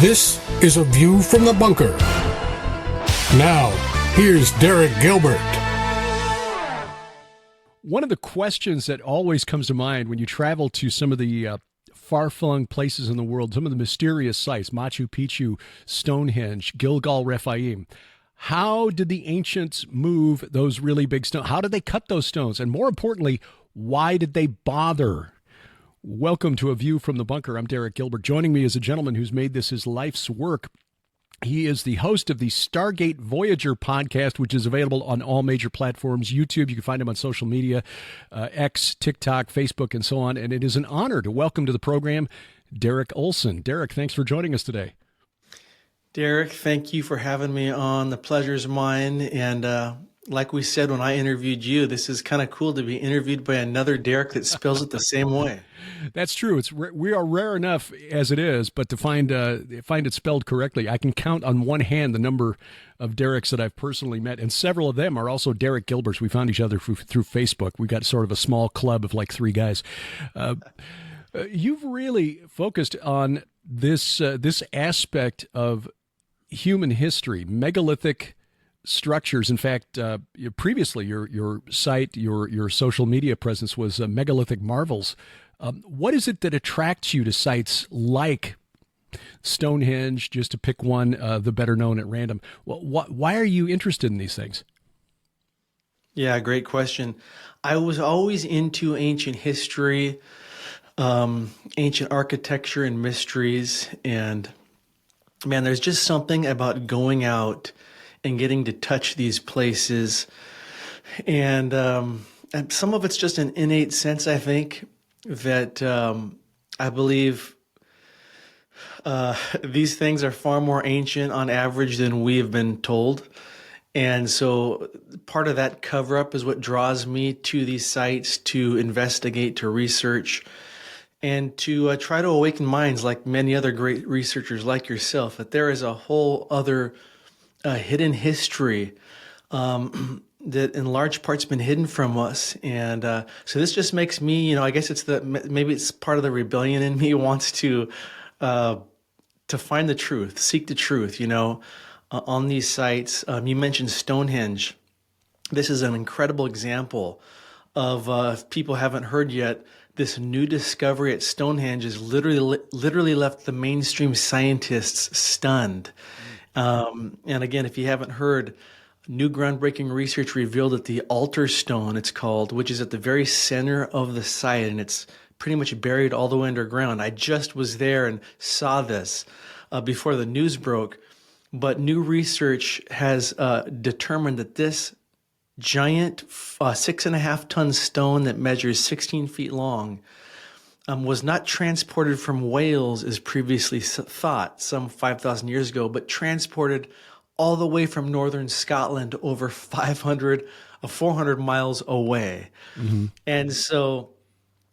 This is A View from the Bunker. Now, here's Derek Gilbert. One of the questions that always comes to mind when you travel to some of the far-flung places in the world, some of the mysterious sites, Machu Picchu, Stonehenge, Gilgal Rephaim, how did the ancients move those really big stones? How did they cut those stones? And more importantly, why did they bother? Welcome to A View from the Bunker. I'm Derek Gilbert. Joining me is a gentleman who's made this his life's work. He is the host of the Stargate Voyager podcast, which is available on all major platforms. YouTube, you can find him on social media, X, TikTok, Facebook, and so on. And it is an honor to welcome to the program Derek Olson. Derek, thanks for joining us today. Derek, thank you for having me on. The pleasure is mine. And like we said when I interviewed you, this is kind of cool to be interviewed by another Derek that spells it the same way. That's true. We are rare enough as it is, but to find it spelled correctly, I can count on one hand the number of Dereks that I've personally met, and several of them are also Derek Gilberts. We found each other through Facebook. We got sort of a small club of like three guys. You've really focused on this aspect of human history, megalithic structures. In fact, previously your site, your social media presence was Megalithic Marvels. What is it that attracts you to sites like Stonehenge, just to pick one, the better known at random? Why are you interested in these things? Yeah, great question. I was always into ancient history, ancient architecture and mysteries. And man, there's just something about going out and getting to touch these places. And some of it's just an innate sense, I think, that I believe these things are far more ancient on average than we have been told. And so part of that cover-up is what draws me to these sites to investigate, to research, and to try to awaken minds like many other great researchers like yourself, that there is a whole other hidden history that in large part's been hidden from us. And so this just makes me, I guess maybe it's part of the rebellion in me wants to find the truth, seek the truth, on these sites. You mentioned Stonehenge. This is an incredible example of, if people haven't heard yet, this new discovery at Stonehenge has literally left the mainstream scientists stunned. And again, if you haven't heard, new groundbreaking research revealed that the altar stone, it's called, which is at the very center of the site, and it's pretty much buried all the way underground. I just was there and saw this before the news broke, but new research has determined that this giant 6.5-ton stone that measures 16 feet long was not transported from Wales as previously thought some 5,000 years ago, but transported all the way from northern Scotland over 400 miles away. Mm-hmm. And so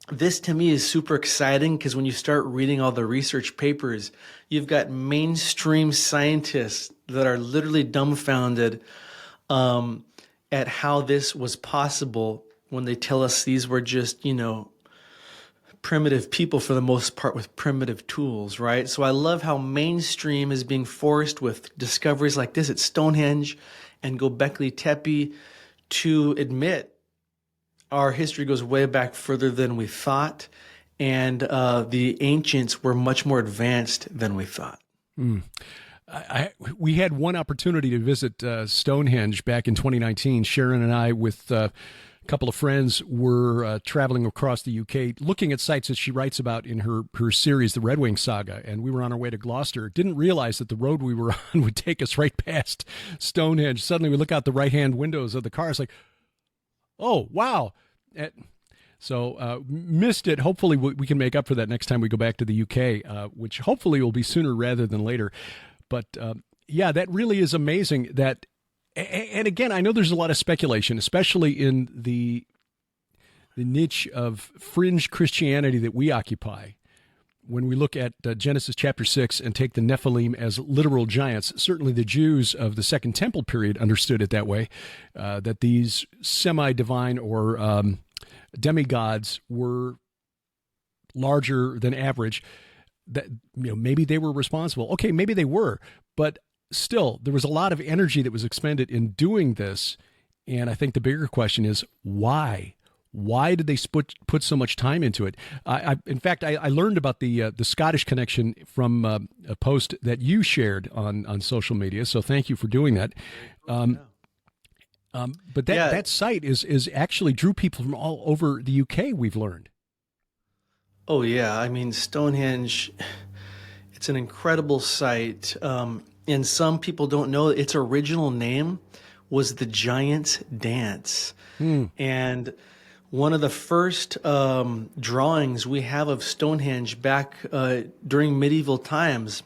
this to me is super exciting because when you start reading all the research papers, you've got mainstream scientists that are literally dumbfounded at how this was possible when they tell us these were just, primitive people for the most part with primitive tools, right? So I love how mainstream is being forced with discoveries like this at Stonehenge and Göbekli Tepe to admit our history goes way back further than we thought, and the ancients were much more advanced than we thought. We had one opportunity to visit Stonehenge back in 2019. Sharon and I, with a couple of friends, were traveling across the UK, looking at sites that she writes about in her series, The Red Wing Saga. And we were on our way to Gloucester. Didn't realize that the road we were on would take us right past Stonehenge. Suddenly we look out the right-hand windows of the car. It's like, oh, wow. So missed it. Hopefully we can make up for that next time we go back to the UK, which hopefully will be sooner rather than later. But yeah, that really is amazing that. And again, I know there's a lot of speculation, especially in the niche of fringe Christianity that we occupy. When we look at Genesis chapter 6 and take the Nephilim as literal giants, certainly the Jews of the Second Temple period understood it that way, that these semi-divine or demigods were larger than average. that maybe they were responsible. Okay, maybe they were, but still, there was a lot of energy that was expended in doing this. And I think the bigger question is why? Why did they put so much time into it? In fact, I learned about the Scottish connection from a post that you shared on social media. So thank you for doing that. But that site is actually drew people from all over the UK. We've learned. Oh yeah, I mean Stonehenge. It's an incredible site, and some people don't know its original name was the Giant's Dance, and one of the first drawings we have of Stonehenge back during medieval times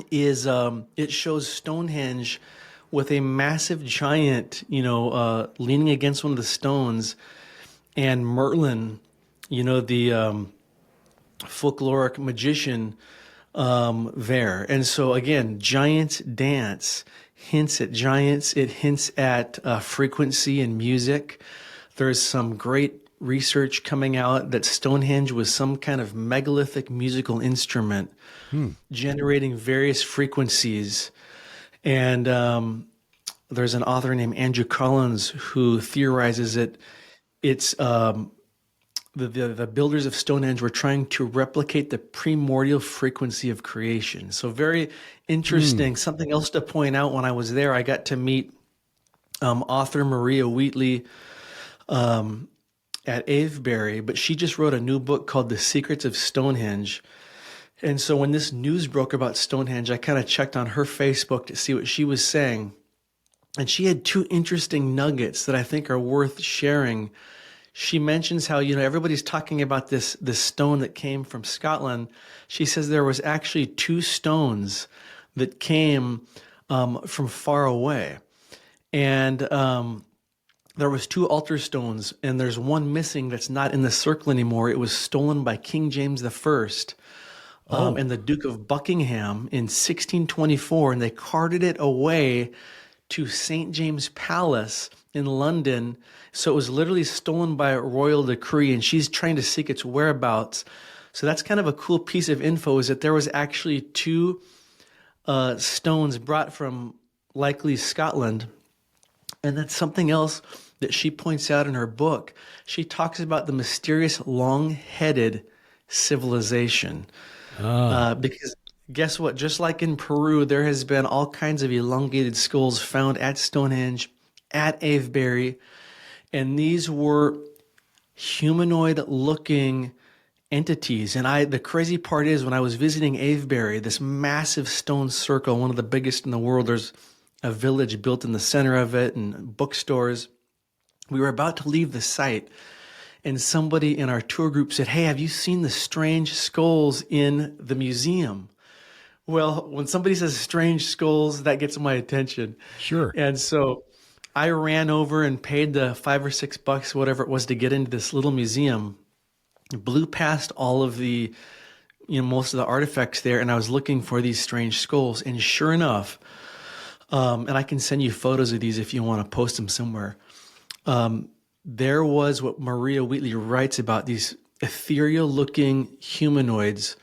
is it shows Stonehenge with a massive giant, leaning against one of the stones, and Merlin, the folkloric magician there. And so again, Giant's Dance hints at giants. It hints at frequency in music. There's some great research coming out that Stonehenge was some kind of megalithic musical instrument generating various frequencies. And there's an author named Andrew Collins who theorizes that it's the builders of Stonehenge were trying to replicate the primordial frequency of creation. So very interesting. Something else to point out, when I was there, I got to meet author Maria Wheatley at Avebury, but she just wrote a new book called The Secrets of Stonehenge. And so when this news broke about Stonehenge, I kind of checked on her Facebook to see what she was saying. And she had two interesting nuggets that I think are worth sharing. She mentions how, everybody's talking about this stone that came from Scotland. She says there was actually two stones that came from far away. And there was two altar stones, and there's one missing that's not in the circle anymore. It was stolen by King James I. And the Duke of Buckingham in 1624, and they carted it away to St. James Palace in London. So it was literally stolen by royal decree, and she's trying to seek its whereabouts. So that's kind of a cool piece of info, is that there was actually two stones brought from likely Scotland. And that's something else that she points out in her book. She talks about the mysterious long-headed civilization. Because guess what? Just like in Peru, there has been all kinds of elongated skulls found at Stonehenge, at Avebury, and these were humanoid-looking entities. And the crazy part is, when I was visiting Avebury, this massive stone circle, one of the biggest in the world, there's a village built in the center of it and bookstores. We were about to leave the site, and somebody in our tour group said, "Hey, have you seen the strange skulls in the museum?" Well, when somebody says strange skulls, that gets my attention. Sure. And so I ran over and paid the $5 or $6, whatever it was, to get into this little museum. Blew past all of the, most of the artifacts there, and I was looking for these strange skulls. And sure enough, and I can send you photos of these if you want to post them somewhere. There was what Maria Wheatley writes about, these ethereal-looking humanoids,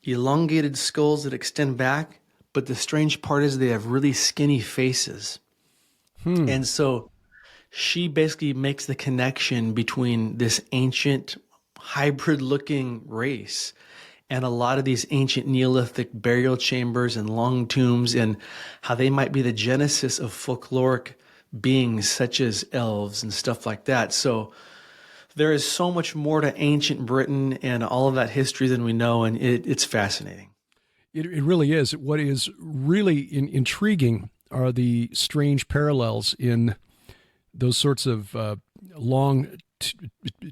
elongated skulls that extend back, but the strange part is they have really skinny faces. And so she basically makes the connection between this ancient hybrid-looking race and a lot of these ancient Neolithic burial chambers and long tombs, and how they might be the genesis of folkloric beings such as elves and stuff like that. So there is so much more to ancient Britain and all of that history than we know, and it's fascinating. It really is. What is really intriguing are the strange parallels in those sorts of long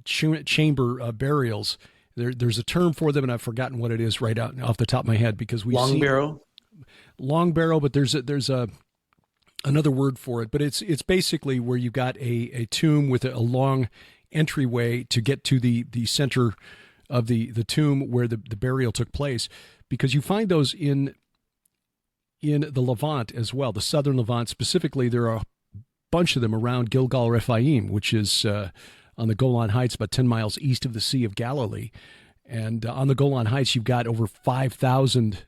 chamber burials. There's a term for them, and I've forgotten what it is right out off the top of my head, because we long barrow, but there's another word for it. But it's basically where you got a tomb with a long entryway to get to the center of the tomb where the burial took place, because you find those in the Levant as well, the southern Levant specifically. There are a bunch of them around Gilgal Rephaim, which is on the Golan Heights, about 10 miles east of the Sea of Galilee. And on the Golan Heights, you've got over 5,000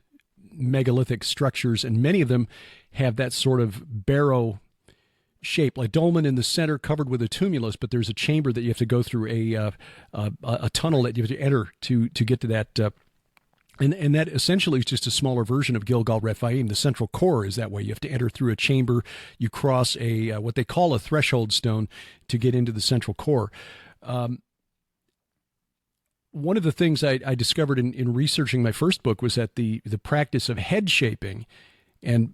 megalithic structures, and many of them have that sort of barrow shape, like dolmen in the center covered with a tumulus, but there's a chamber that you have to go through, a tunnel that you have to enter to get to that. And that essentially is just a smaller version of Gilgal Rephaim. The central core is that way. You have to enter through a chamber. You cross a what they call a threshold stone to get into the central core. One of the things I discovered in researching my first book was that the practice of head shaping, and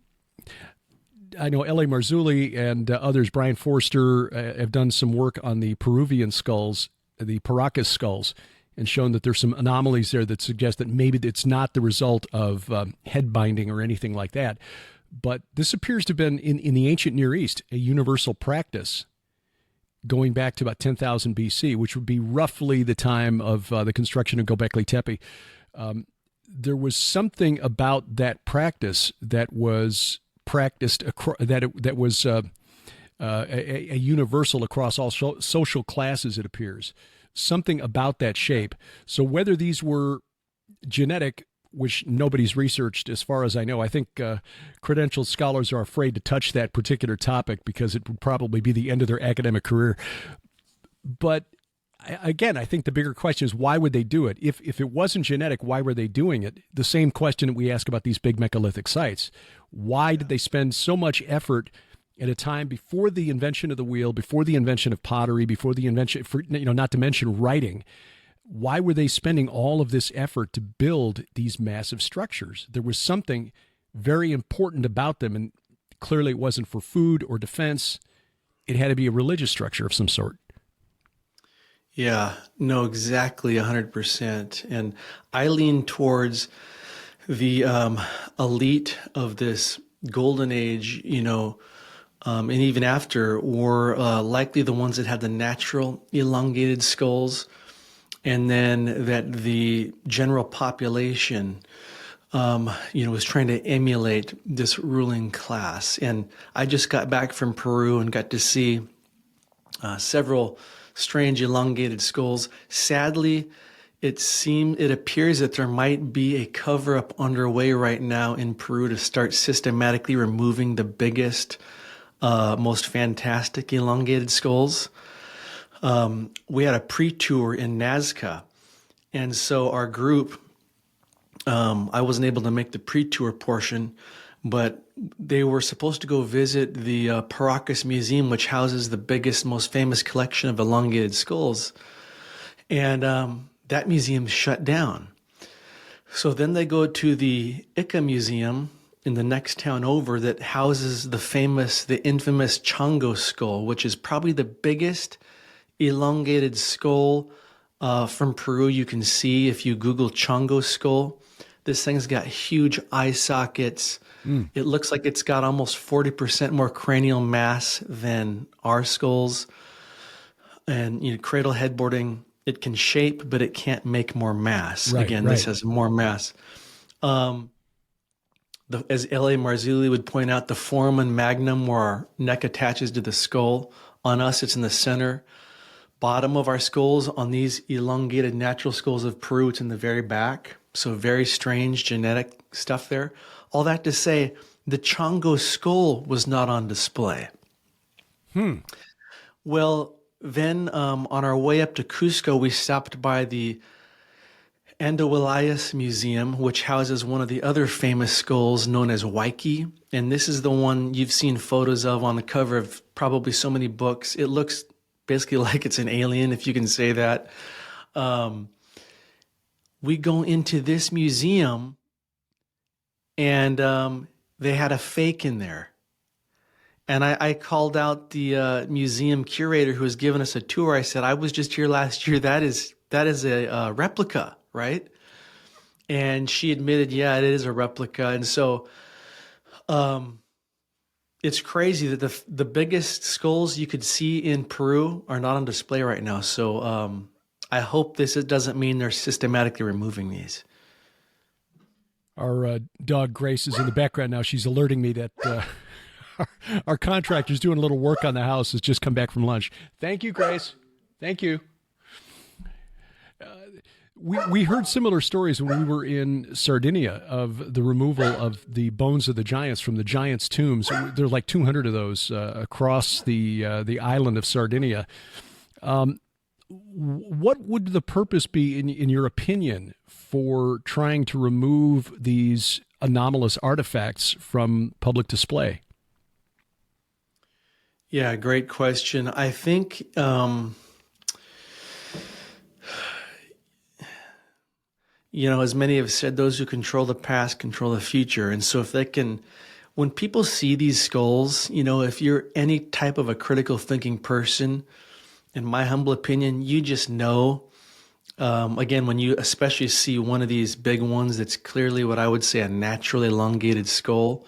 I know L.A. Marzulli and others, Brian Forster, have done some work on the Peruvian skulls, the Paracas skulls, and shown that there's some anomalies there that suggest that maybe it's not the result of head binding or anything like that. But this appears to have been, in the ancient Near East, a universal practice going back to about 10,000 BC, which would be roughly the time of the construction of Göbekli Tepe. There was something about that practice that was practiced, that was a universal across all social classes, it appears. Something about that shape. So whether these were genetic, which nobody's researched as far as I know, I think credentialed scholars are afraid to touch that particular topic because it would probably be the end of their academic career. But again, I think the bigger question is, why would they do it? If it wasn't genetic, why were they doing it? The same question that we ask about these big megalithic sites. Why did they spend so much effort at a time before the invention of the wheel, before the invention of pottery, before the invention, not to mention writing? Why were they spending all of this effort to build these massive structures? There was something very important about them, and clearly it wasn't for food or defense. It had to be a religious structure of some sort. Yeah, no, exactly 100%. And I lean towards the elite of this golden age, and even after, were likely the ones that had the natural elongated skulls, and then that the general population, was trying to emulate this ruling class. And I just got back from Peru and got to see several strange elongated skulls. Sadly, it appears that there might be a cover-up underway right now in Peru to start systematically removing the biggest, most fantastic elongated skulls. We had a pre-tour in Nazca, and so our group, I wasn't able to make the pre-tour portion, but they were supposed to go visit the Paracas Museum, which houses the biggest, most famous collection of elongated skulls. And that museum shut down. So then they go to the Ica Museum in the next town over that houses the infamous Chongo skull, which is probably the biggest elongated skull from Peru you can see if you Google Chongo skull. This thing's got huge eye sockets. It looks like it's got almost 40% more cranial mass than our skulls. And cradle headboarding, it can shape, but it can't make more mass. Right, This has more mass. As L.A. Marzulli would point out, the foramen magnum, where our neck attaches to the skull, on us, it's in the center. Bottom of our skulls, on these elongated natural skulls of Peru, it's in the very back. So very strange genetic stuff there. All that to say, the Chongo skull was not on display. Well, then on our way up to Cusco, we stopped by the Andahuaylas Museum, which houses one of the other famous skulls known as Waiki. And this is the one you've seen photos of on the cover of probably so many books. It looks basically like it's an alien, if you can say that. We go into this museum, and they had a fake in there. And I called out the museum curator who was giving us a tour. I said, I was just here last year. That is a replica, right? And she admitted, yeah, it is a replica. And so it's crazy that the biggest skulls you could see in Peru are not on display right now. So I hope this doesn't mean they're systematically removing these. Our dog Grace is in the background now. She's alerting me that our contractor's doing a little work on the house, has just come back from lunch. Thank you, Grace. Thank you. We heard similar stories when we were in Sardinia of the removal of the bones of the giants from the giants' tombs. There are like 200 of those across the island of Sardinia. What would the purpose be, in your opinion, for trying to remove these anomalous artifacts from public display? Yeah, great question. I think as many have said, those who control the past control the future. And so if they can, when people see these skulls, if you're any type of a critical thinking person, in my humble opinion, you just know, again, when you especially see one of these big ones that's clearly what I would say a naturally elongated skull,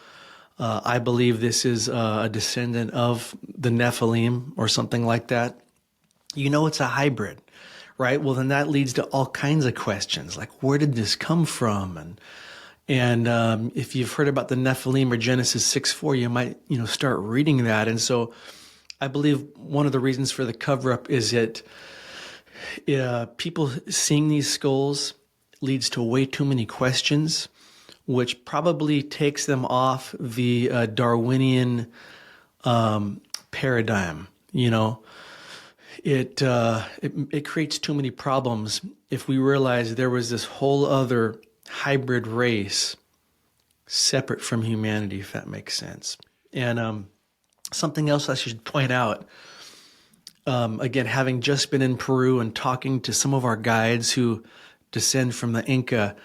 I believe this is a descendant of the Nephilim or something like that. It's a hybrid, right? Well, then that leads to all kinds of questions, like where did this come from? And if you've heard about the Nephilim or Genesis 6:4, you might, start reading that. And so I believe one of the reasons for the cover-up is that people seeing these skulls leads to way too many questions, which probably takes them off the Darwinian paradigm. It creates too many problems if we realize there was this whole other hybrid race separate from humanity, if that makes sense. And something else I should point out, again, having just been in Peru and talking to some of our guides who descend from the Inca,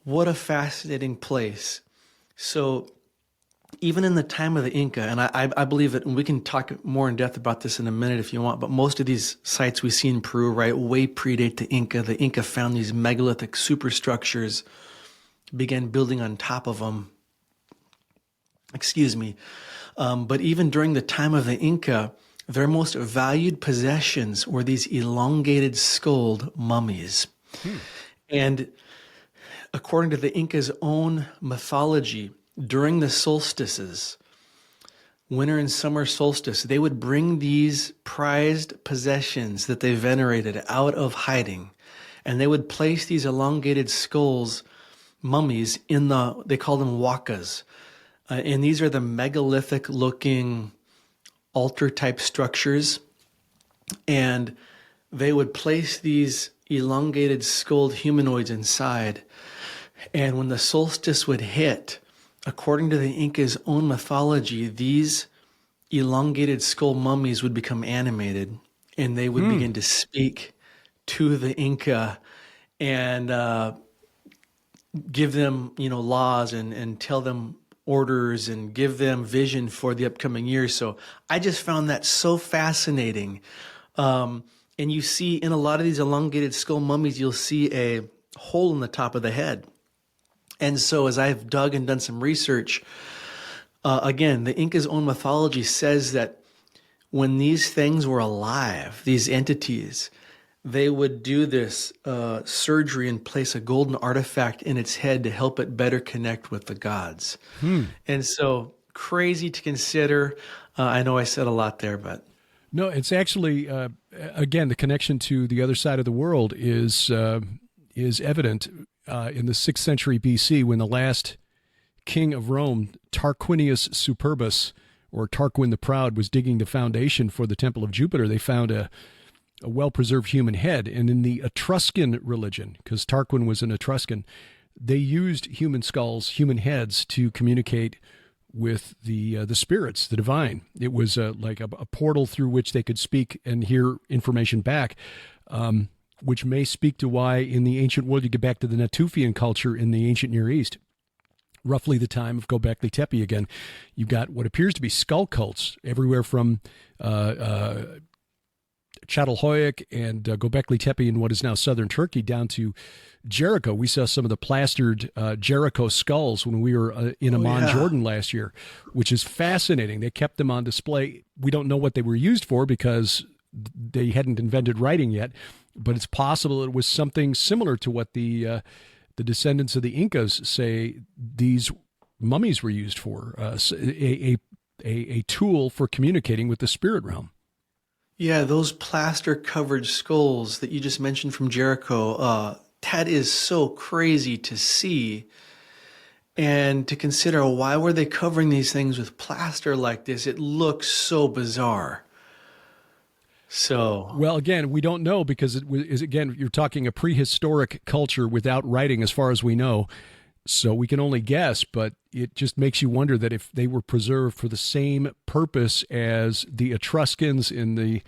what a fascinating place. So even in the time of the Inca, and I believe that, and we can talk more in depth about this in a minute if you want, but most of these sites we see in Peru, right, way predate the Inca. The Inca found these megalithic superstructures, began building on top of them. But even during the time of the Inca, their most valued possessions were these elongated skulled mummies. And according to the Inca's own mythology, during the solstices, winter and summer solstice, they would bring these prized possessions that they venerated out of hiding, and they would place these elongated skulls, mummies, they call them wakas. And these are the megalithic looking altar type structures. And they would place these elongated skulled humanoids inside. And when the solstice would hit, according to the Inca's own mythology, these elongated skull mummies would become animated, and they would begin to speak to the Inca and give them, laws and tell them orders and give them vision for the upcoming years. So I just found that so fascinating. And you see in a lot of these elongated skull mummies, you'll see a hole in the top of the head. And so as I've dug and done some research, again, the Inca's own mythology says that when these things were alive, these entities, they would do this surgery and place a golden artifact in its head to help it better connect with the gods. And so crazy to consider. I know I said a lot there, but. No, it's actually, again, the connection to the other side of the world is evident in the 6th century BC when the last king of Rome, Tarquinius Superbus, or Tarquin the Proud, was digging the foundation for the Temple of Jupiter. They found a well-preserved human head. And in the Etruscan religion, because Tarquin was an Etruscan, they used human skulls, human heads, to communicate with the spirits, the divine. It was like a portal through which they could speak and hear information back, which may speak to why in the ancient world, you get back to the Natufian culture in the ancient Near East, roughly the time of Göbekli Tepe again, you've got what appears to be skull cults everywhere from Çatalhöyük and Göbekli Tepe in what is now southern Turkey down to Jericho. We saw some of the plastered Jericho skulls when we were in Amman, Jordan last year, which is fascinating. They kept them on display. We don't know what they were used for because they hadn't invented writing yet, but it's possible it was something similar to what the descendants of the Incas say these mummies were used for, a tool for communicating with the spirit realm. Yeah, those plaster covered skulls that you just mentioned from Jericho, that is so crazy to see and to consider why were they covering these things with plaster like this? It looks so bizarre. So, Well, again, we don't know because again, you're talking a prehistoric culture without writing as far as we know. So we can only guess, but it just makes you wonder that if they were preserved for the same purpose as the Etruscans in the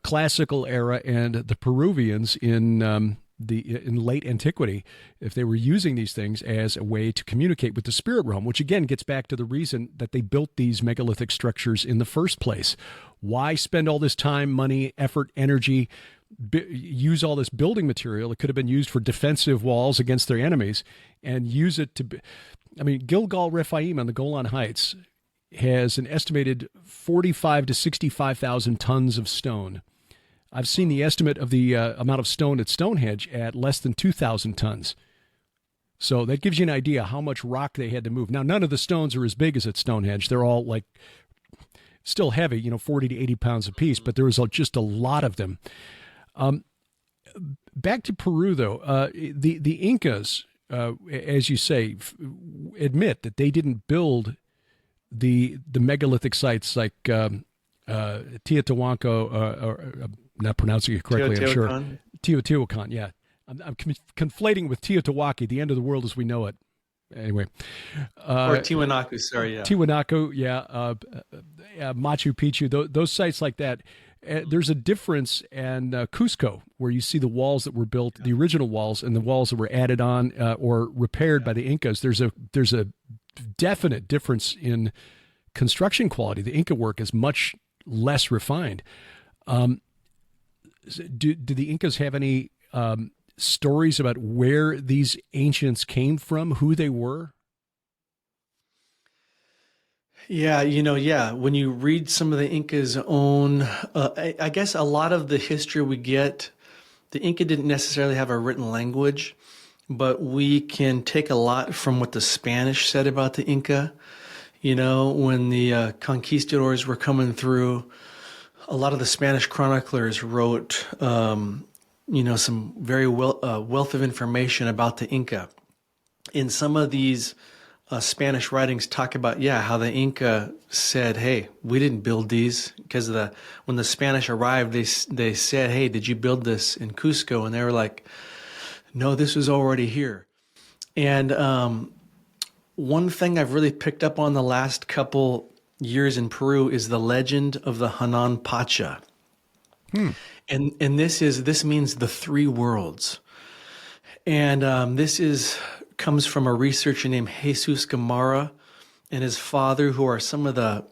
classical era and the Peruvians in late antiquity, if they were using these things as a way to communicate with the spirit realm, which again gets back to the reason that they built these megalithic structures in the first place. Why spend all this time, money, effort, energy, use all this building material? It could have been used for defensive walls against their enemies, and use it to. I mean, Gilgal Rephaim on the Golan Heights has an estimated 45 to 65,000 tons of stone. I've seen the estimate of the amount of stone at Stonehenge at less than 2,000 tons. So that gives you an idea how much rock they had to move. Now, none of the stones are as big as at Stonehenge. They're all like still heavy, 40 to 80 pounds apiece, but there was just a lot of them. Back to Peru, though, the Incas, as you say, admit that they didn't build the megalithic sites like Teotihuacan, or not pronouncing it correctly, I'm sure. Teotihuacan, yeah. I'm conflating with Teotihuacan, the end of the world as we know it. Anyway. Or Tiwanaku, sorry, yeah. Tiwanaku, yeah. Machu Picchu, those sites like that. There's a difference in Cusco, where you see the walls that were built, the original walls, and the walls that were added on or repaired by the Incas. There's a definite difference in construction quality. The Inca work is much less refined. Do the Incas have any stories about where these ancients came from, who they were? Yeah, when you read some of the Inca's own, I guess a lot of the history we get, the Inca didn't necessarily have a written language, but we can take a lot from what the Spanish said about the Inca. When the conquistadors were coming through, a lot of the Spanish chroniclers wrote, some very wealth of information about the Inca. In some of these Spanish writings talk about, how the Inca said, hey, we didn't build these, because when the Spanish arrived, they said, hey, did you build this in Cusco? And they were like, no, this was already here. And one thing I've really picked up on the last couple years in Peru is the legend of the Hanan Pacha. And this means the three worlds. And this comes from a researcher named Jesus Gamarra and his father, who are some of the,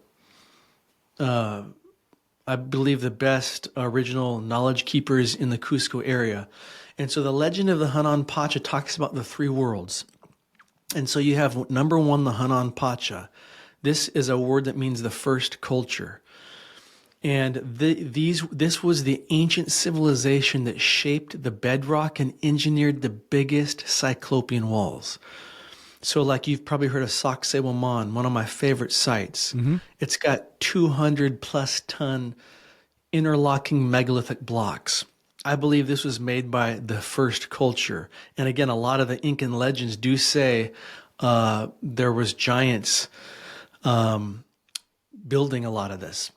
I believe, the best original knowledge keepers in the Cusco area. And so the legend of the Hanan Pacha talks about the three worlds. And so you have number one, the Hanan Pacha. This is a word that means the first culture. And this was the ancient civilization that shaped the bedrock and engineered the biggest cyclopean walls. So like you've probably heard of Sacsayhuaman, one of my favorite sites. Mm-hmm. It's got 200 plus ton interlocking megalithic blocks. I believe this was made by the first culture. And again, a lot of the Incan legends do say there was giants building a lot of this.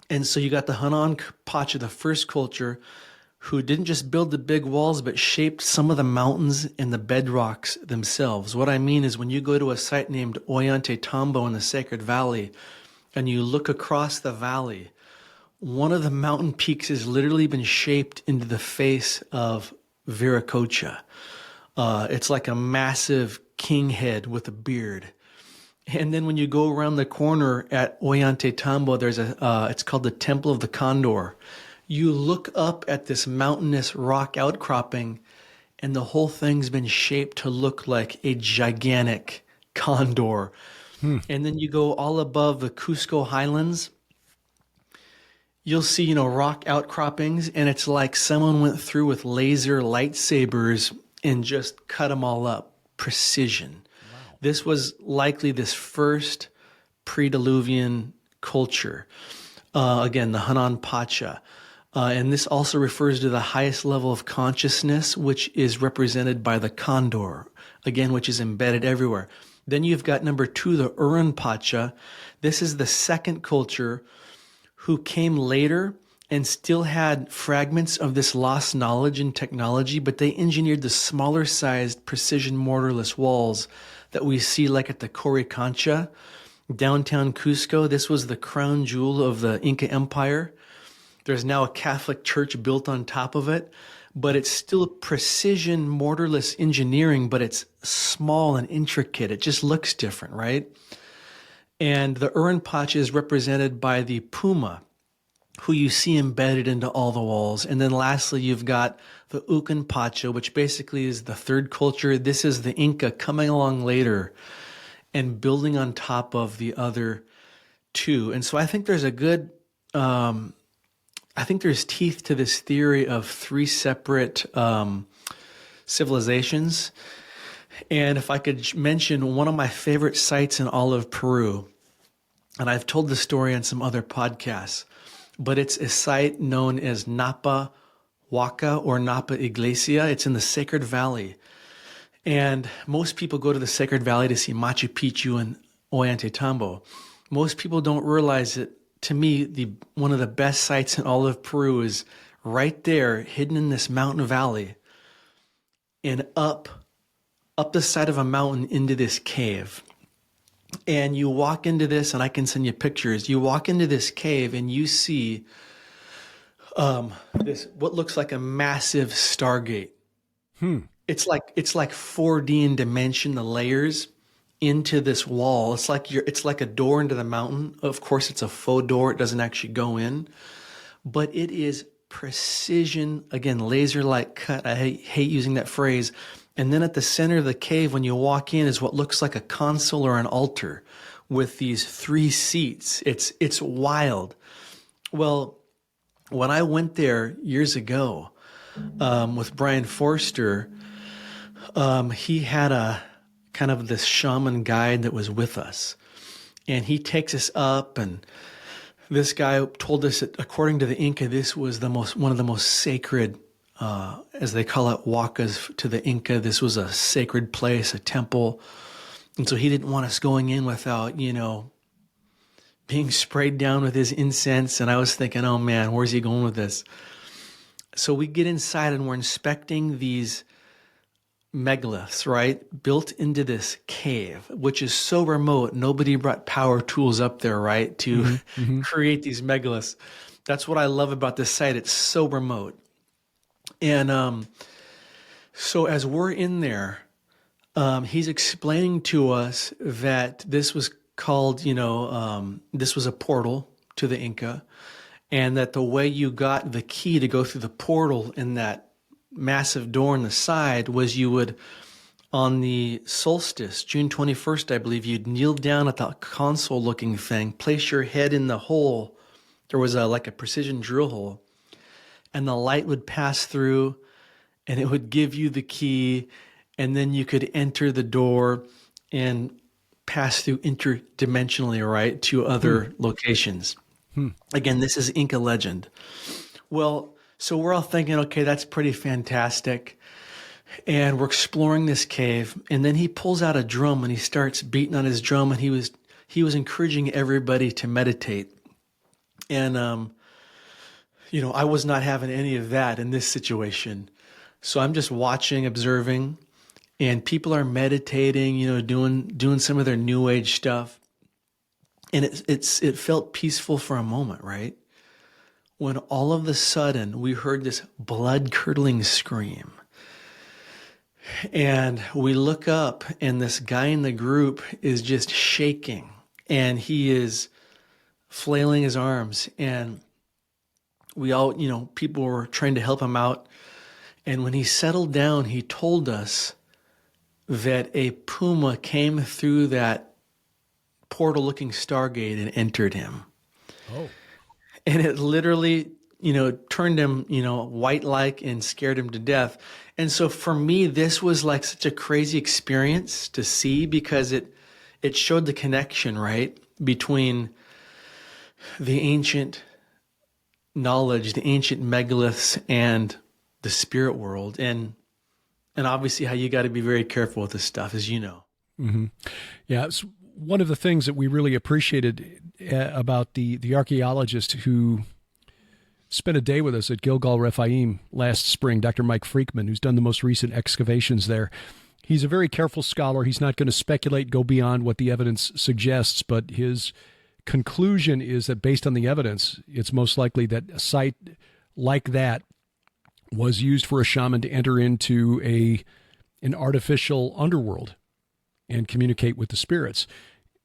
And so you got the Hanan Pacha, the first culture, who didn't just build the big walls, but shaped some of the mountains and the bedrocks themselves. What I mean is when you go to a site named Ollantaytambo in the Sacred Valley, and you look across the valley, one of the mountain peaks has literally been shaped into the face of Viracocha. It's like a massive king head with a beard. And then when you go around the corner at Ollantaytambo, there's it's called the Temple of the Condor. You look up at this mountainous rock outcropping, and the whole thing's been shaped to look like a gigantic condor. And then you go all above the Cusco Highlands, you'll see, rock outcroppings, and it's like someone went through with laser lightsabers and just cut them all up. Precision. Wow. This was likely this first pre-Diluvian culture. again, the Hanan Pacha. And this also refers to the highest level of consciousness, which is represented by the condor, again, which is embedded everywhere. Then you've got number 2, the Uran Pacha. This is the second culture who came later and still had fragments of this lost knowledge and technology, but they engineered the smaller sized precision mortarless walls that we see like at the Coricancha, downtown Cusco. This was the crown jewel of the Inca Empire. There's now a Catholic church built on top of it, but it's still precision mortarless engineering, but it's small and intricate. It just looks different, right? And the Uran Pacha is represented by the Puma, who you see embedded into all the walls. And then lastly, you've got the Ucan Pacha, which basically is the third culture. This is the Inca coming along later and building on top of the other 2. And so I think there's a good... I think there's teeth to this theory of 3 separate civilizations. And if I could mention one of my favorite sites in all of Peru, and I've told the story on some other podcasts, but it's a site known as Napa Huaca or Napa Iglesia. It's in the Sacred Valley. And most people go to the Sacred Valley to see Machu Picchu and Ollantaytambo. Most people don't realize that, to me, one of the best sites in all of Peru is right there, hidden in this mountain valley, and up the side of a mountain into this cave. And you walk into this, and I can send you pictures. You walk into this cave, and you see this what looks like a massive Stargate. It's like 4D in dimension, the layers into this wall. It's like a door into the mountain. Of course, it's a faux door. It doesn't actually go in, but it is precision, again, laser-like cut. I hate using that phrase. And then at the center of the cave, when you walk in, is what looks like a console or an altar with these 3 seats. It's wild. Well, when I went there years ago with Brian Forster, he had a kind of this shaman guide that was with us. And he takes us up, and this guy told us that according to the Inca, this was one of the most sacred, as they call it, huacas to the Inca. This was a sacred place, a temple. And so he didn't want us going in without, being sprayed down with his incense. And I was thinking, oh man, where's he going with this? So we get inside and we're inspecting these megaliths, right? Built into this cave, which is so remote. Nobody brought power tools up there, right? To create these megaliths. That's what I love about this site. It's so remote. And so as we're in there, he's explaining to us that this was called, this was a portal to the Inca, and that the way you got the key to go through the portal in that massive door on the side was you would, on the solstice, June 21st, I believe, you'd kneel down at the console looking thing, place your head in the hole. There was like a precision drill hole, and the light would pass through and it would give you the key, and then you could enter the door and pass through interdimensionally, right, to other locations. Again, this is Inca legend. Well, so we're all thinking, okay, that's pretty fantastic. And we're exploring this cave. And then he pulls out a drum and he starts beating on his drum. And he was encouraging everybody to meditate. And, I was not having any of that in this situation. So I'm just watching, observing, and people are meditating, doing some of their new age stuff. And it felt peaceful for a moment, right? When all of a sudden we heard this blood-curdling scream. And we look up, and this guy in the group is just shaking, and he is flailing his arms. And we all, people were trying to help him out. And when he settled down, he told us that a puma came through that portal-looking Stargate and entered him. Oh. And it literally, turned him, white-like and scared him to death. And so for me, this was like such a crazy experience to see, because it showed the connection, right, between the ancient knowledge, the ancient megaliths, and the spirit world, and obviously how you got to be very careful with this stuff, as you know. Mm-hmm. Yeah, it's one of the things that we really appreciated about the archaeologist who spent a day with us at Gilgal Rephaim last spring, Dr. Mike Freakman, who's done the most recent excavations there. He's a very careful scholar. He's not going to speculate, go beyond what the evidence suggests, but his conclusion is that based on the evidence, it's most likely that a site like that was used for a shaman to enter into an artificial underworld and communicate with the spirits.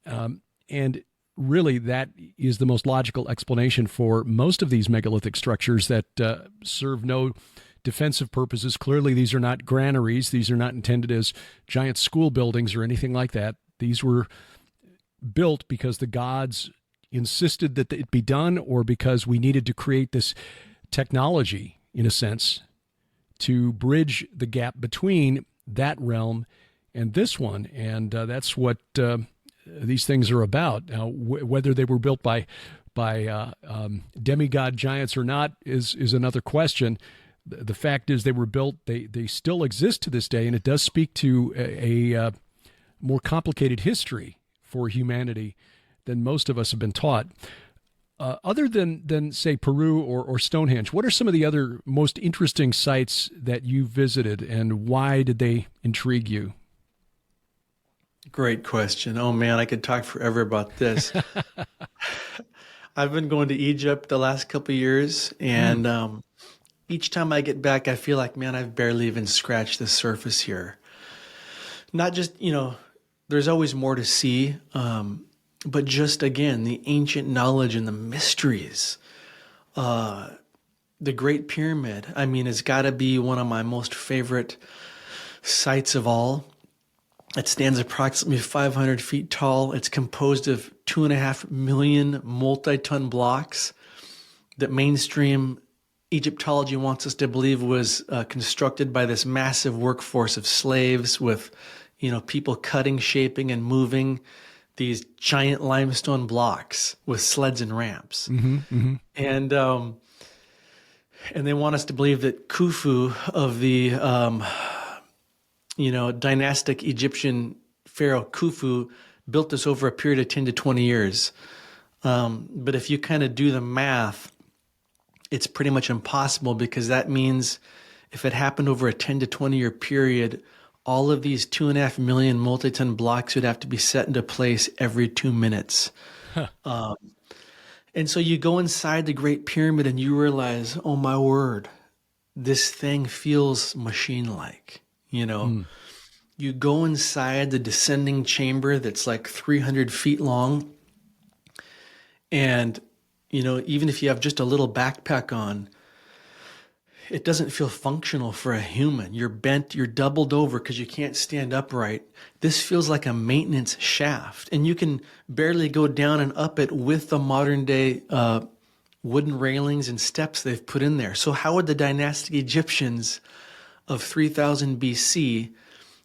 And really, that is the most logical explanation for most of these megalithic structures that serve no defensive purposes. Clearly, these are not granaries. These are not intended as giant school buildings or anything like that. These were built because the gods insisted that it be done, or because we needed to create this technology, in a sense, to bridge the gap between that realm and this one. And that's what these things are about. Now, whether they were built by demigod giants or not is another question. The fact is they were built, they still exist to this day, and it does speak to a more complicated history for humanity than most of us have been taught. Other than say Peru or Stonehenge, what are some of the other most interesting sites that you visited, and why did they intrigue you? Great question. Oh man, I could talk forever about this. I've been going to Egypt the last couple of years, and each time I get back, I feel like, man, I've barely even scratched the surface here. Not just, there's always more to see, but just, again, the ancient knowledge and the mysteries. The Great Pyramid, I mean, has got to be one of my most favorite sites of all. It stands approximately 500 feet tall. It's composed of 2.5 million multi-ton blocks that mainstream Egyptology wants us to believe was constructed by this massive workforce of slaves with, people cutting, shaping, and moving these giant limestone blocks with sleds and ramps. Mm-hmm, mm-hmm. And they want us to believe that Khufu of the dynastic Egyptian pharaoh Khufu built this over a period of 10 to 20 years. But if you kind of do the math, it's pretty much impossible, because that means if it happened over a 10 to 20 year period, all of these 2.5 million multi-ton blocks would have to be set into place every 2 minutes. Huh. And so you go inside the Great Pyramid and you realize, oh my word, this thing feels machine-like. You go inside the descending chamber that's like 300 feet long, and even if you have just a little backpack on, it doesn't feel functional for a human. You're bent, you're doubled over because you can't stand upright. This feels like a maintenance shaft, and you can barely go down and up it with the modern day wooden railings and steps they've put in there. So how would the dynastic Egyptians of 3000 BC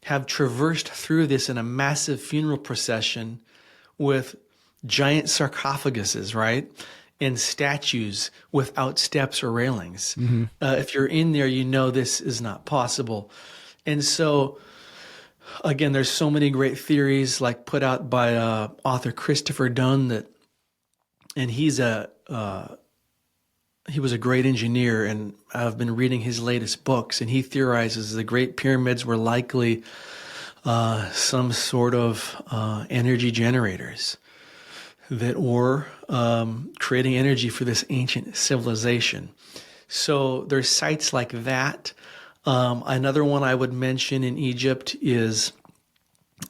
have traversed through this in a massive funeral procession with giant sarcophaguses, right? And statues without steps or railings. Mm-hmm. If you're in there, this is not possible. And so, again, there's so many great theories, like put out by author Christopher Dunn, and he was a great engineer, and I've been reading his latest books, and he theorizes the Great Pyramids were likely some sort of energy generators that were creating energy for this ancient civilization. So there's sites like that. Another one I would mention in Egypt is,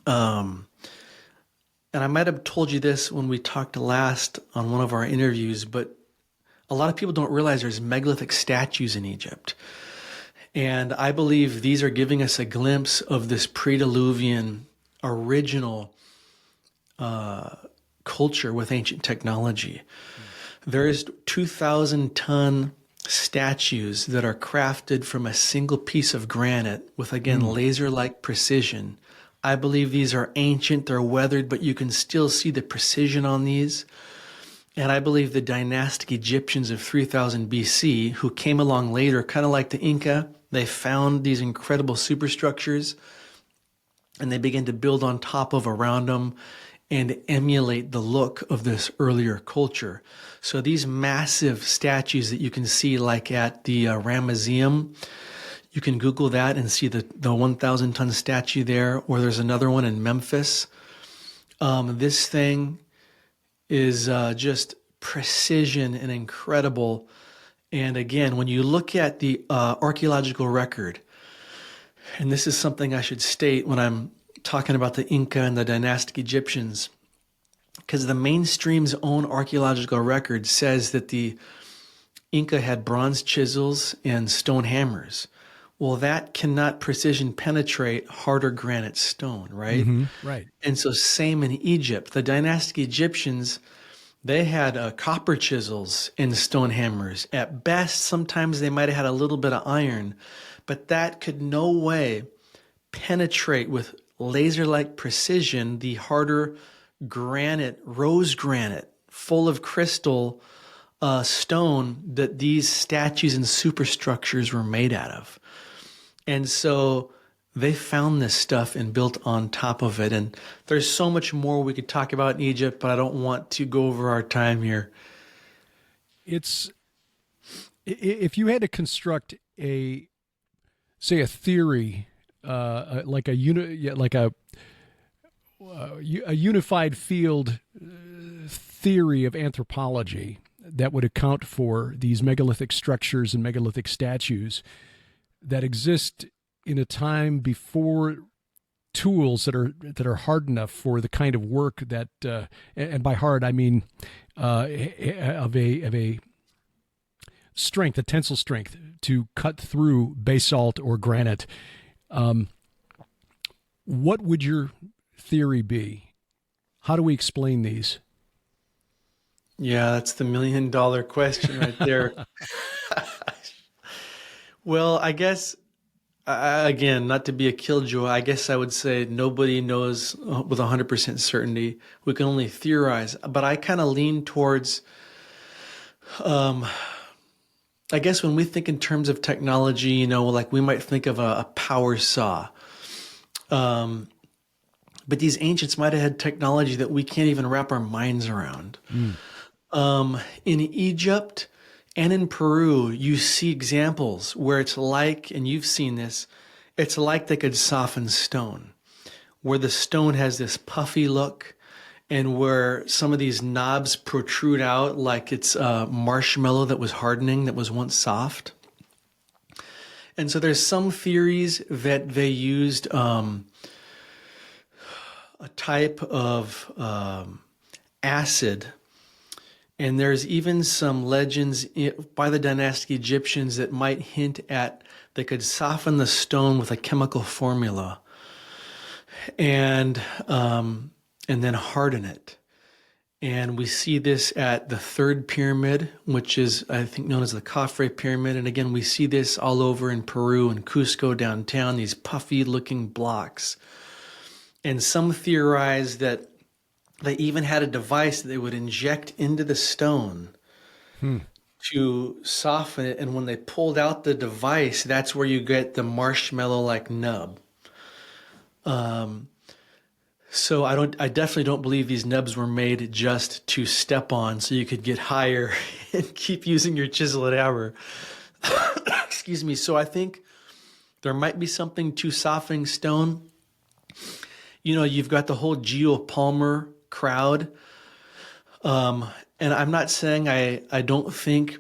and I might have told you this when we talked last on one of our interviews, but a lot of people don't realize there's megalithic statues in Egypt. And I believe these are giving us a glimpse of this pre-Diluvian original culture with ancient technology. There's 2,000-ton statues that are crafted from a single piece of granite with, again, laser-like precision. I believe these are ancient, they're weathered, but you can still see the precision on these. And I believe the dynastic Egyptians of 3000 BC, who came along later, kind of like the Inca, they found these incredible superstructures and they began to build on top of, around them, and emulate the look of this earlier culture. So these massive statues that you can see like at the Ramesseum, you can Google that and see the 1,000-ton statue there, or there's another one in Memphis. This thing is just precision and incredible. And again, when you look at the archaeological record, and this is something I should state when I'm talking about the Inca and the dynastic Egyptians, because the mainstream's own archaeological record says that the Inca had bronze chisels and stone hammers. Well, that cannot precision penetrate harder granite stone, right? Right. And so same in Egypt. The dynastic Egyptians, they had copper chisels and stone hammers. At best, sometimes they might have had a little bit of iron, but that could no way penetrate with laser-like precision the harder granite, rose granite, full of crystal stone that these statues and superstructures were made out of. And so they found this stuff and built on top of it. And there's so much more we could talk about in Egypt, but I don't want to go over our time here. It's, if you had to construct a theory, like a unified field theory of anthropology that would account for these megalithic structures and megalithic statues that exist in a time before tools that are hard enough for the kind of work that, and by hard I mean of a strength, a tensile strength to cut through basalt or granite. What would your theory be? How do we explain these? Yeah, that's the $1 million question right there. Well, I guess, again, not to be a killjoy, I guess I would say nobody knows with 100% certainty. We can only theorize. But I kind of lean towards, I guess when we think in terms of technology, you know, like we might think of a power saw. But these ancients might have had technology that we can't even wrap our minds around. In Egypt and in Peru, you see examples where it's like, and you've seen this, it's like they could soften stone, where the stone has this puffy look and where some of these knobs protrude out like it's marshmallow that was hardening, that was once soft. And so there's some theories that they used a type of acid. And there's even some legends by the dynastic Egyptians that might hint at they could soften the stone with a chemical formula and then harden it. And we see this at the third pyramid, which is, I think, known as the Khafre pyramid. And again, we see this all over in Peru and Cusco downtown, these puffy looking blocks. And some theorize that they even had a device that they would inject into the stone to soften it. And when they pulled out the device, that's where you get the marshmallow-like nub. So I definitely don't believe these nubs were made just to step on so you could get higher and keep using your chisel and hammer. Excuse me. So I think there might be something to softening stone. You know, you've got the whole Geo Palmer crowd. And I'm not saying I don't think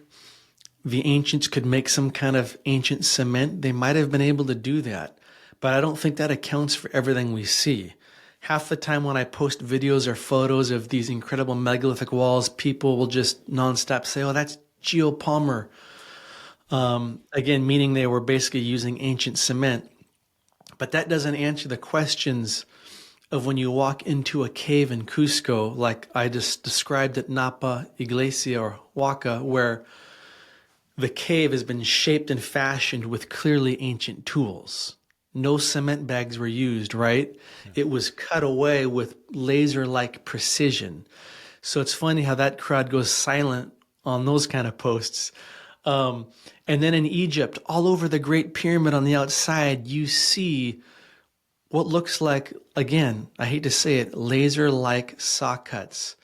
the ancients could make some kind of ancient cement. They might have been able to do that, but I don't think that accounts for everything we see. Half the time when I post videos or photos of these incredible megalithic walls, people will just nonstop say, oh, that's Geo Palmer. Again, meaning they were basically using ancient cement. But that doesn't answer the questions of when you walk into a cave in Cusco, like I just described at Napa, Iglesia, or Huaca, where the cave has been shaped and fashioned with clearly ancient tools. No cement bags were used, right? Yeah. It was cut away with laser-like precision. So it's funny how that crowd goes silent on those kind of posts. And then in Egypt, all over the Great Pyramid on the outside, you see what looks like, again, I hate to say it, laser-like saw cuts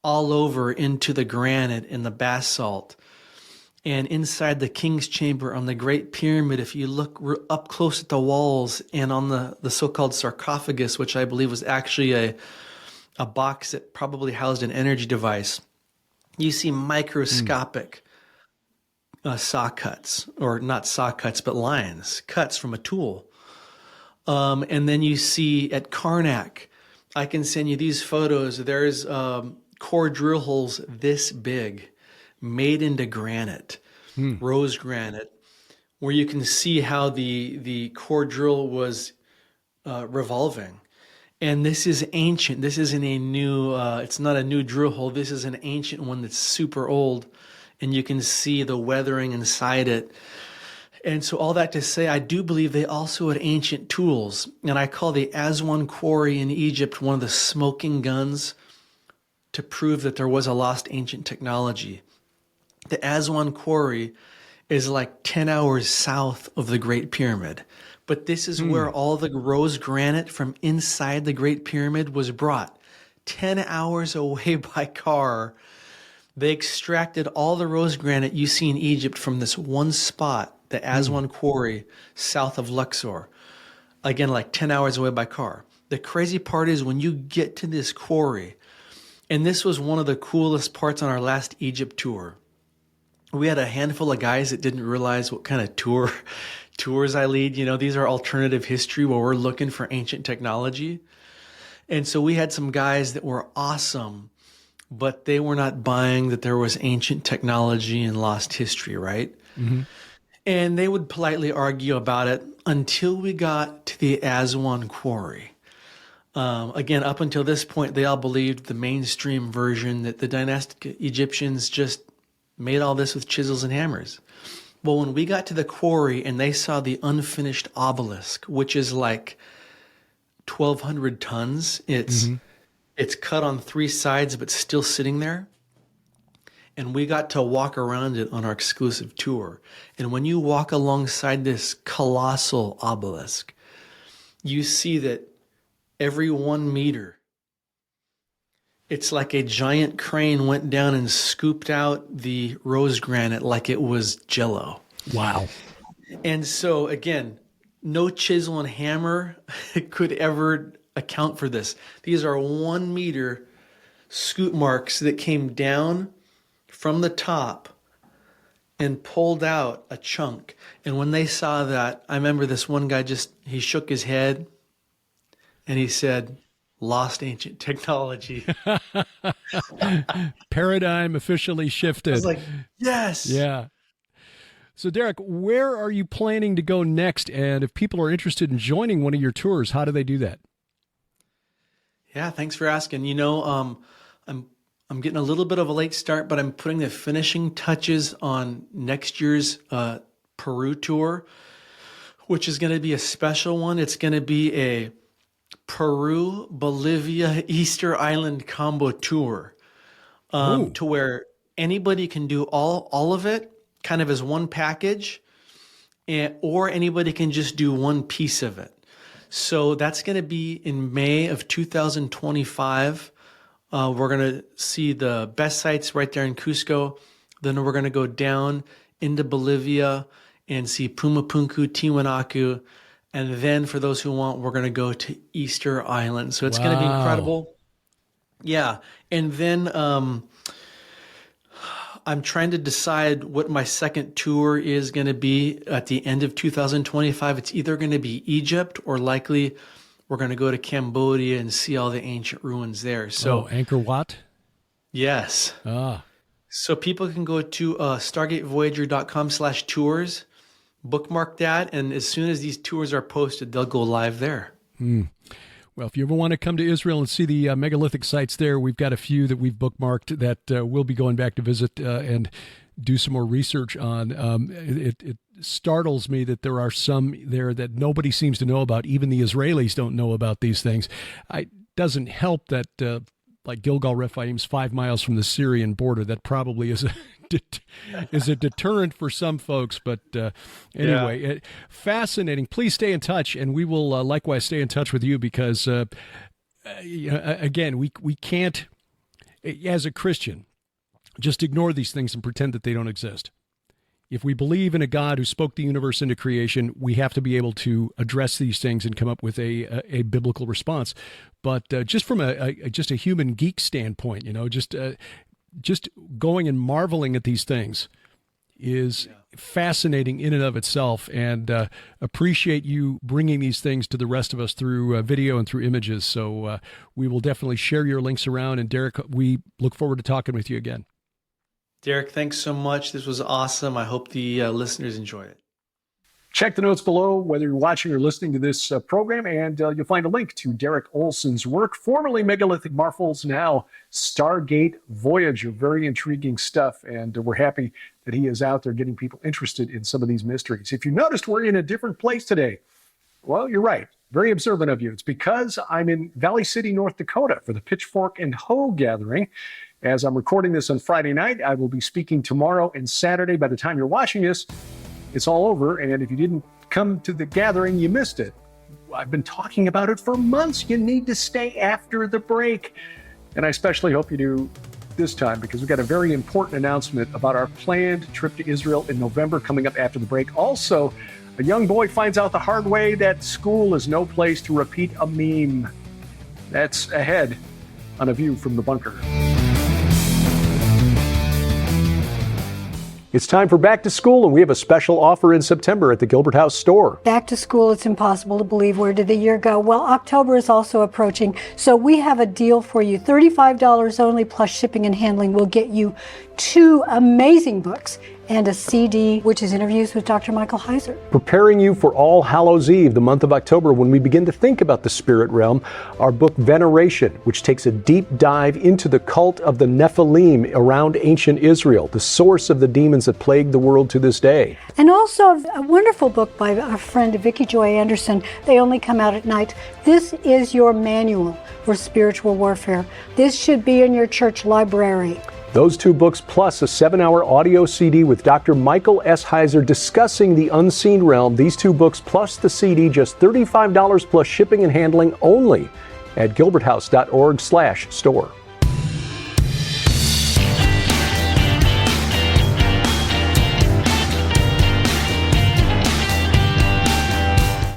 all over into the granite and the basalt. And inside the king's chamber on the Great Pyramid, if you look up close at the walls and on the so-called sarcophagus, which I believe was actually a box that probably housed an energy device, you see microscopic saw cuts, or not saw cuts, but lines, cuts from a tool. And then you see at Karnak, I can send you these photos. There's core drill holes this big, made into granite, rose granite, where you can see how the core drill was revolving. And this is ancient. This isn't a new, it's not a new drill hole. This is an ancient one that's super old. And you can see the weathering inside it. And so all that to say, I do believe they also had ancient tools. And I call the Aswan Quarry in Egypt one of the smoking guns to prove that there was a lost ancient technology. The Aswan Quarry is like 10 hours south of the Great Pyramid. But this is where all the rose granite from inside the Great Pyramid was brought. 10 hours away by car. They extracted all the rose granite you see in Egypt from this one spot, the Aswan Quarry, south of Luxor. Again, like 10 hours away by car. The crazy part is when you get to this quarry, and this was one of the coolest parts on our last Egypt tour. We had a handful of guys that didn't realize what kind of tours I lead. You know, these are alternative history where we're looking for ancient technology. And so we had some guys that were awesome, but they were not buying that there was ancient technology and lost history, right? Mm-hmm. And they would politely argue about it until we got to the Aswan Quarry. Again, up until this point, they all believed the mainstream version that the dynastic Egyptians just made all this with chisels and hammers. Well, when we got to the quarry and they saw the unfinished obelisk, which is like 1,200 tons, it's cut on three sides, but still sitting there. And we got to walk around it on our exclusive tour. And when you walk alongside this colossal obelisk, you see that every 1 meter, it's like a giant crane went down and scooped out the rose granite like it was Jell-O. Wow. And so, again, no chisel and hammer could ever account for this. These are 1 meter scoop marks that came down from the top and pulled out a chunk. And when they saw that, I remember this one guy he shook his head and he said, "Lost ancient technology." Paradigm officially shifted. I was like, yes. Yeah. So, Derek, where are you planning to go next? And if people are interested in joining one of your tours, how do they do that? Yeah, thanks for asking. You know, I'm getting a little bit of a late start, but I'm putting the finishing touches on next year's Peru tour, which is going to be a special one. It's going to be a Peru, Bolivia, Easter Island combo tour, to where anybody can do all of it kind of as one package, or anybody can just do one piece of it. So that's going to be in May of 2025. We're going to see the best sites right there in Cusco. Then we're going to go down into Bolivia and see Pumapunku, Tiwanaku. And then for those who want, we're going to go to Easter Island. So it's going to be incredible. Yeah. And then I'm trying to decide what my second tour is going to be at the end of 2025. It's either going to be Egypt or likely we're going to go to Cambodia and see all the ancient ruins there. So Angkor Wat? Yes. So people can go to stargatevoyager.com/tours, bookmark that, and as soon as these tours are posted, they'll go live there. Well, if you ever want to come to Israel and see the megalithic sites there, we've got a few that we've bookmarked that we'll be going back to visit and do some more research on. It startles me that there are some there that nobody seems to know about. Even the Israelis don't know about these things. It doesn't help that like Gilgal Rephaim's 5 miles from the Syrian border. That probably is a deterrent for some folks. But anyway, fascinating. Please stay in touch, and we will likewise stay in touch with you because, again, we can't, as a Christian, just ignore these things and pretend that they don't exist. If we believe in a God who spoke the universe into creation, we have to be able to address these things and come up with a biblical response. But just from a human geek standpoint, just going and marveling at these things is fascinating in and of itself, and appreciate you bringing these things to the rest of us through video and through images. So we will definitely share your links around. And Derek, we look forward to talking with you again. Derek, thanks so much. This was awesome. I hope the listeners enjoyed it. Check the notes below, whether you're watching or listening to this program, and you'll find a link to Derek Olson's work, formerly Megalithic Marvels, now Stargate Voyager. Very intriguing stuff, and we're happy that he is out there getting people interested in some of these mysteries. If you noticed, we're in a different place today. Well, you're right. Very observant of you. It's because I'm in Valley City, North Dakota for the Pitchfork and Hoe gathering. As I'm recording this on Friday night, I will be speaking tomorrow and Saturday. By the time you're watching this, it's all over. And if you didn't come to the gathering, you missed it. I've been talking about it for months. You need to stay after the break. And I especially hope you do this time, because we've got a very important announcement about our planned trip to Israel in November coming up after the break. Also, a young boy finds out the hard way that school is no place to repeat a meme. That's ahead on A View from the Bunker. It's time for back to school, and we have a special offer in September at the Gilbert House store. Back to school, it's impossible to believe. Where did the year go? Well, October is also approaching, so we have a deal for you. $35 only plus shipping and handling will get you 2 amazing books and a CD, which is interviews with Dr. Michael Heiser. Preparing you for All Hallows Eve, the month of October, when we begin to think about the spirit realm, our book Veneration, which takes a deep dive into the cult of the Nephilim around ancient Israel, the source of the demons that plague the world to this day. And also a wonderful book by our friend Vicki Joy Anderson. They only come out at night. This is your manual for spiritual warfare. This should be in your church library. Those 2 books plus a 7-hour audio CD with Dr. Michael S. Heiser discussing the unseen realm. These 2 books plus the CD, just $35 plus shipping and handling only at gilberthouse.org/store.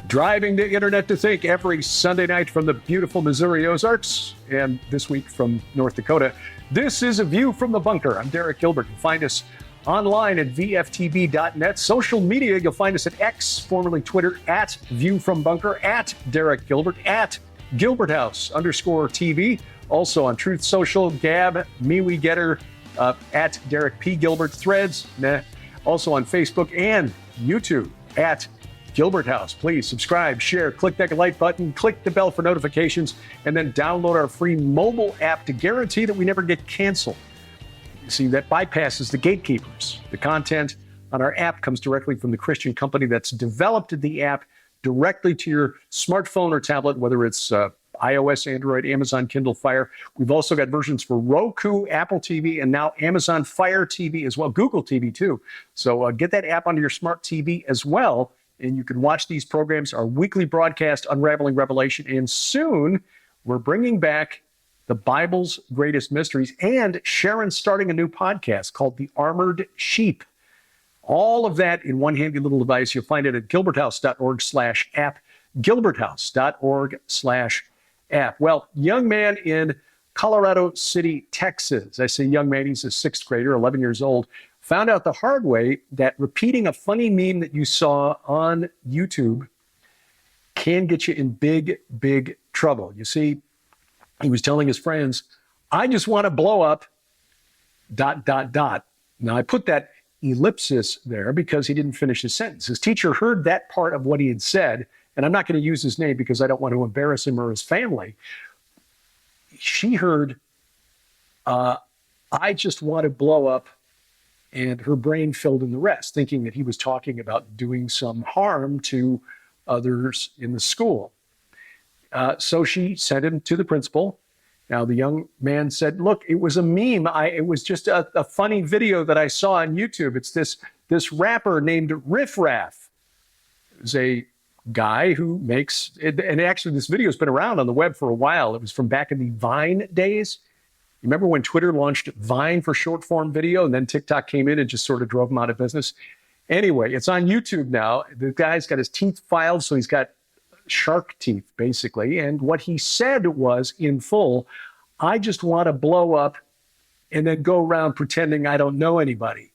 Driving the internet to think every Sunday night from the beautiful Missouri Ozarks, and this week from North Dakota. This is A View from the Bunker. I'm Derek Gilbert. You can find us online at VFTB.net. Social media, you'll find us at X, formerly Twitter, at View from Bunker, at Derek Gilbert, at Gilbert House _TV. Also on Truth Social, Gab, MeWe Getter, at Derek P. Gilbert, Threads, also on Facebook and YouTube at Gilbert House. Please subscribe, share, click that like button, click the bell for notifications, and then download our free mobile app to guarantee that we never get canceled. You see, that bypasses the gatekeepers. The content on our app comes directly from the Christian company that's developed the app directly to your smartphone or tablet, whether it's iOS, Android, Amazon Kindle Fire. We've also got versions for Roku, Apple TV, and now Amazon Fire TV as well, Google TV too. So get that app onto your smart TV as well, and you can watch these programs, our weekly broadcast, Unraveling Revelation, and soon we're bringing back the Bible's Greatest Mysteries, and Sharon's starting a new podcast called The Armored Sheep. All of that in one handy little device. You'll find it at gilberthouse.org/app, gilberthouse.org/app. Well, young man in Colorado City, Texas. I say young man, he's a 6th grader, 11 years old. Found out the hard way that repeating a funny meme that you saw on YouTube can get you in big, big trouble. You see, he was telling his friends, I just want to blow up ... Now, I put that ellipsis there because he didn't finish his sentence. His teacher heard that part of what he had said, and I'm not going to use his name because I don't want to embarrass him or his family. She heard, I just want to blow up, and her brain filled in the rest, thinking that he was talking about doing some harm to others in the school. So she sent him to the principal, Now, the young man said, look, it was a meme. It was just a funny video that I saw on YouTube. It's this rapper named Riff Raff. It was a guy who makes, and actually this video has been around on the web for a while. It was from back in the Vine days. You remember when Twitter launched Vine for short form video, and then TikTok came in and just sort of drove them out of business? Anyway, it's on YouTube now. The guy's got his teeth filed, so he's got shark teeth, basically. And what he said was, in full, I just want to blow up and then go around pretending I don't know anybody.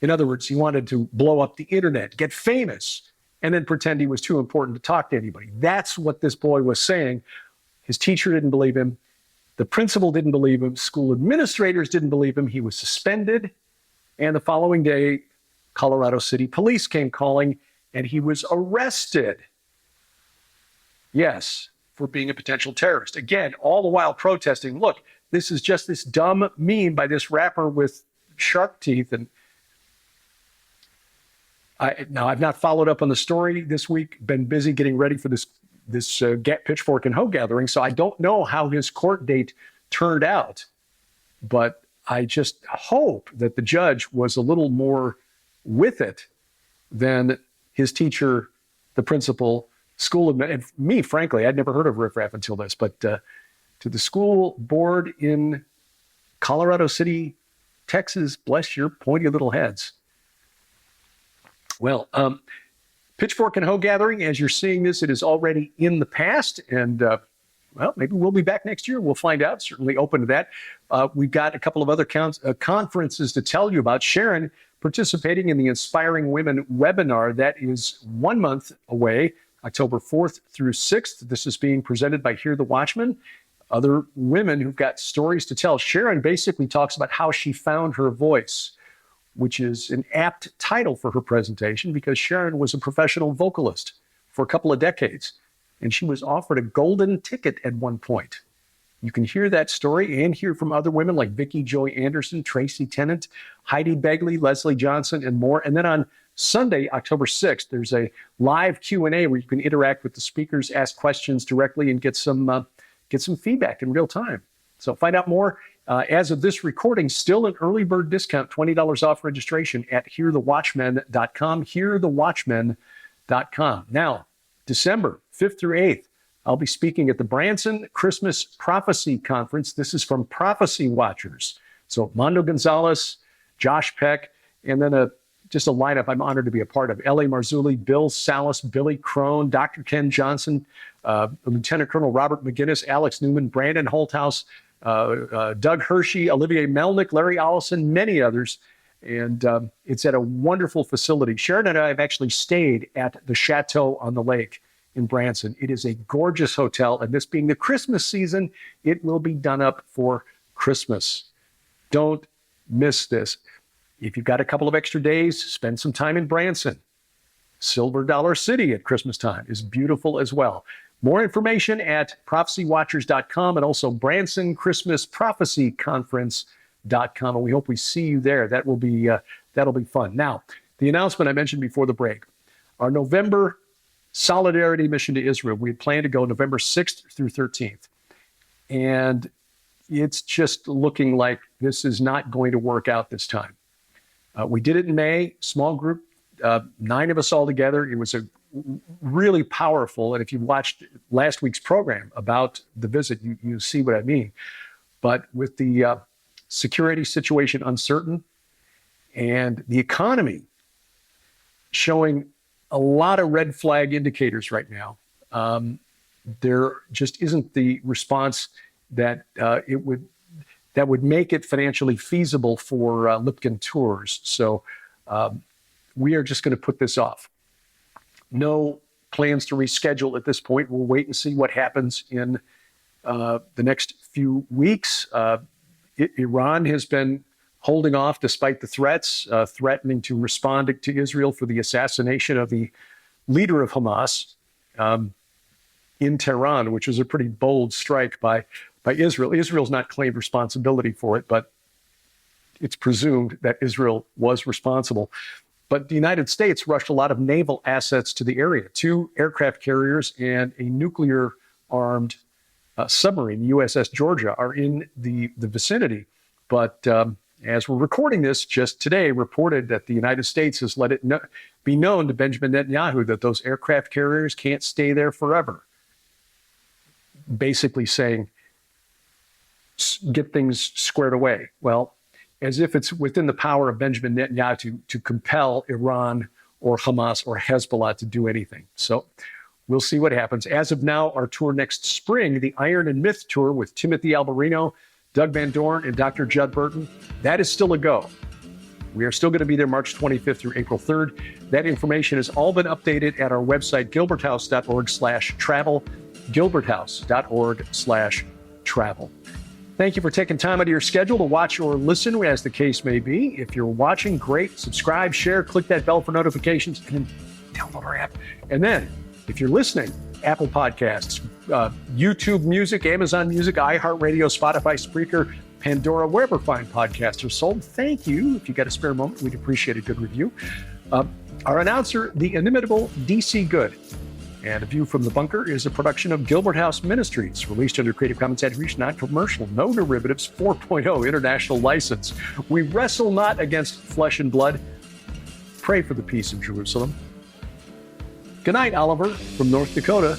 In other words, he wanted to blow up the internet, get famous, and then pretend he was too important to talk to anybody. That's what this boy was saying. His teacher didn't believe him. The principal didn't believe him. School administrators didn't believe him. He was suspended. And the following day, Colorado City police came calling, and he was arrested. Yes, for being a potential terrorist. Again, all the while protesting, look, this is just this dumb meme by this rapper with shark teeth. And I've not followed up on the story this week, been busy getting ready for this pitchfork and hoe gathering, so I don't know how his court date turned out. But I just hope that the judge was a little more with it than his teacher, the principal, school, and me, frankly, I'd never heard of Riff Raff until this, but to the school board in Colorado City, Texas, bless your pointy little heads. Well, pitchfork and hoe gathering, as you're seeing this, it is already in the past, and well, maybe we'll be back next year. We'll find out. Certainly open to that. We've got a couple of other conferences to tell you about. Sharon participating in the Inspiring Women webinar. That is 1 month away, October 4th through 6th. This is being presented by Hear the Watchman. Other women who've got stories to tell. Sharon basically talks about how she found her voice, which is an apt title for her presentation because Sharon was a professional vocalist for a couple of decades, and she was offered a golden ticket at one point. You can hear that story and hear from other women like Vicki Joy Anderson, Tracy Tennant, Heidi Begley, Leslie Johnson, and more. And then on Sunday, October 6th, there's a live Q&A where you can interact with the speakers, ask questions directly, and get some feedback in real time. So find out more. As of this recording, still an early bird discount, $20 off registration at hearthewatchmen.com, hearthewatchmen.com. Now, December 5th through 8th, I'll be speaking at the Branson Christmas Prophecy Conference. This is from Prophecy Watchers. So Mondo Gonzalez, Josh Peck, and then just a lineup I'm honored to be a part of. L.A. Marzulli, Bill Salas, Billy Crone, Dr. Ken Johnson, Lieutenant Colonel Robert McGinnis, Alex Newman, Brandon Holthouse, Doug Hershey, Olivier Melnick, Larry Olson, many others. And it's at a wonderful facility. Sharon and I have actually stayed at the Chateau on the Lake in Branson. It is a gorgeous hotel, and this being the Christmas season, it will be done up for Christmas. Don't miss this. If you've got a couple of extra days, spend some time in Branson. Silver Dollar City at Christmas time is beautiful as well. More information at prophecywatchers.com and also Branson Christmas Prophecy Conference.com. And we hope we see you there. That'll be fun. Now, the announcement I mentioned before the break, our November Solidarity Mission to Israel, we had planned to go November 6th through 13th. And it's just looking like this is not going to work out this time. We did it in May, small group, 9 of us all together. It was a really powerful, and if you watched last week's program about the visit, you see what I mean. But with the security situation uncertain and the economy showing a lot of red flag indicators right now, there just isn't the response that that would make it financially feasible for Lipkin Tours. So we are just going to put this off. No plans to reschedule at this point. We'll wait and see what happens in the next few weeks. Iran has been holding off despite the threats, threatening to respond to Israel for the assassination of the leader of Hamas in Tehran, which was a pretty bold strike by Israel. Israel's not claimed responsibility for it, but it's presumed that Israel was responsible. But the United States rushed a lot of naval assets to the area, 2 aircraft carriers and a nuclear-armed submarine, the USS Georgia, are in the vicinity. But as we're recording this, just today reported that the United States has let it be known to Benjamin Netanyahu that those aircraft carriers can't stay there forever. Basically saying, get things squared away. Well, as if it's within the power of Benjamin Netanyahu to compel Iran or Hamas or Hezbollah to do anything. So we'll see what happens. As of now, our tour next spring, the Iron and Myth Tour with Timothy Alberino, Doug Van Dorn, and Dr. Judd Burton, that is still a go. We are still going to be there March 25th through April 3rd. That information has all been updated at our website, gilberthouse.org/travel, gilberthouse.org/travel. Thank you for taking time out of your schedule to watch or listen, as the case may be. If you're watching, great. Subscribe, share, click that bell for notifications, and then download our app. And then, if you're listening, Apple Podcasts, YouTube Music, Amazon Music, iHeartRadio, Spotify, Spreaker, Pandora, wherever fine podcasts are sold. Thank you. If you got a spare moment, we'd appreciate a good review. Our announcer, the inimitable DC Good. And A View from the Bunker is a production of Gilbert House Ministries, released under Creative Commons Attribution, non-commercial, no derivatives, 4.0 international license. We wrestle not against flesh and blood. Pray for the peace of Jerusalem. Good night, Oliver, from North Dakota.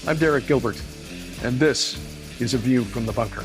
I'm Derek Gilbert, and this is A View from the Bunker.